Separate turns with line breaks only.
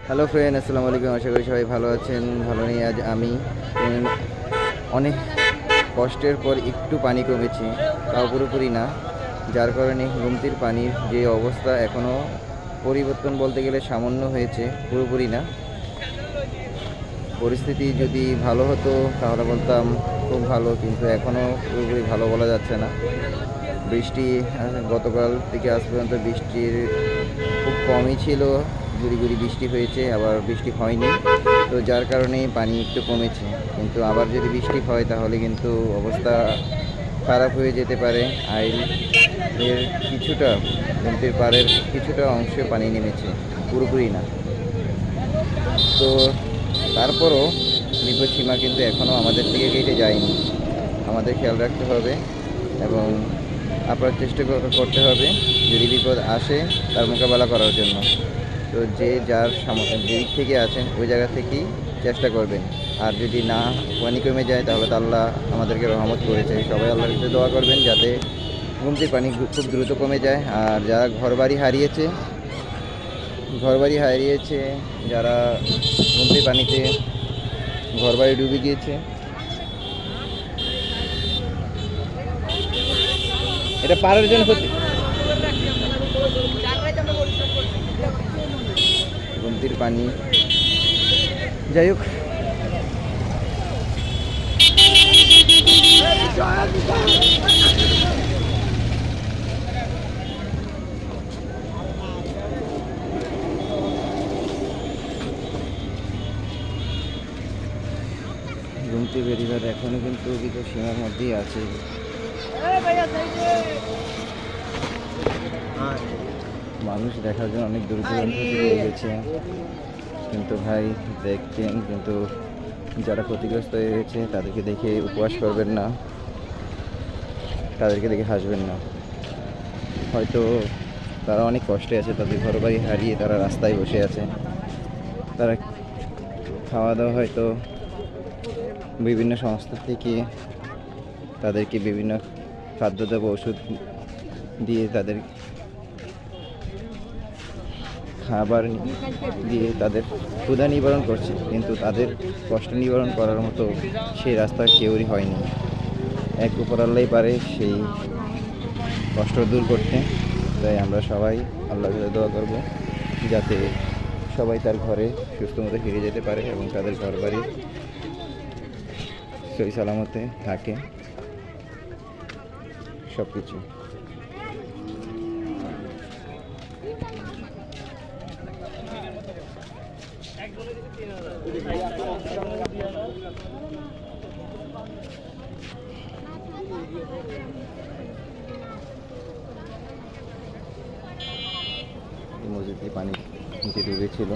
Hello friend, আসসালামু আলাইকুম। আশা করি সবাই ভালো আছেন। ভালো নেই আজ আমি। অনেক কষ্টের পর একটু পানি কমেছে, তাও পুরোপুরি না। যার কারণে গুমতির পানির যে অবস্থা এখনও পরিবর্তন বলতে গেলে সামান্য হয়েছে, পুরোপুরি না। পরিস্থিতি যদি ভালো হতো তাহলে বলতাম খুব ভালো, কিন্তু এখনও পুরোপুরি ভালো বলা যাচ্ছে না। বৃষ্টি গতকাল থেকে আজ পর্যন্ত বৃষ্টির খুব কমই ছিল। গুড়ি গুড়ি বৃষ্টি হয়েছে, আবার বৃষ্টি হয়নি, তো যার কারণে পানি একটু কমেছে। কিন্তু আবার যদি বৃষ্টি হয় তাহলে কিন্তু অবস্থা খারাপ হয়ে যেতে পারে। আইল এর কিছুটা, গুমতির পাড়ের কিছুটা অংশে পানি নেমেছে, পুরোপুরি না। তো তারপরও বিপদসীমা কিন্তু এখনও আমাদের থেকে কেটে যায়নি। আমাদের খেয়াল রাখতে হবে এবং আপ্রাণ চেষ্টা করতে হবে যদি বিপদ আসে তার মোকাবেলা করার জন্য। তো যে যার যেদিক থেকে আছেন ওই জায়গা থেকেই চেষ্টা করবেন। আর যদি না পানি কমে যায় তাহলে তো আল্লাহ আমাদেরকে রহমত করেছে। সবাই আল্লাহর কাছে দোয়া করবেন যাতে গুমতির পানি খুব দ্রুত কমে যায়। আর যারা ঘরবাড়ি হারিয়েছে, যারা গুমতির পানিতে ঘরবাড়ি ডুবে গিয়েছে, এটা পারের জন্য ক্ষতি। গুমতির পানি, যাই হোক, গুমতি বেরিবার এখনো কিন্তু বিপদ সীমার মধ্যেই আছে। মানুষ দেখার জন্য অনেক দূর দূরান্ত থেকে গেছে, কিন্তু ভাই দেখতেন, কিন্তু যারা ক্ষতিগ্রস্ত হয়েছে তাদেরকে দেখে উপহাস করবেন না, তাদেরকে দেখে হাসবেন না। হয়তো তারা অনেক কষ্টে আছে, তাদের ঘরবাড়ি হারিয়ে তারা রাস্তায় বসে আছে। তারা খাওয়া দাওয়া হয়তো বিভিন্ন সংস্থা থেকে তাদেরকে বিভিন্ন খাদ্যদ্রব্য ওষুধ দিয়ে তাদের খাবার দিয়ে তাদের ক্ষুধা নিবারণ করছে, কিন্তু তাদের কষ্ট নিবারণ করার মতো সেই রাস্তা কেউই হয়নি। এক উপর আল্লাহই পারে সেই কষ্ট দূর করতে। তাই আমরা সবাই আল্লাহর কাছে দোয়া করব যাতে সবাই তার ঘরে সুস্থ মতো ফিরে যেতে পারে এবং তাদের ঘরবাড়ি সহি সালামতে থাকে সব কিছু। মসজিদে পানি নিচে ডুবেছিল।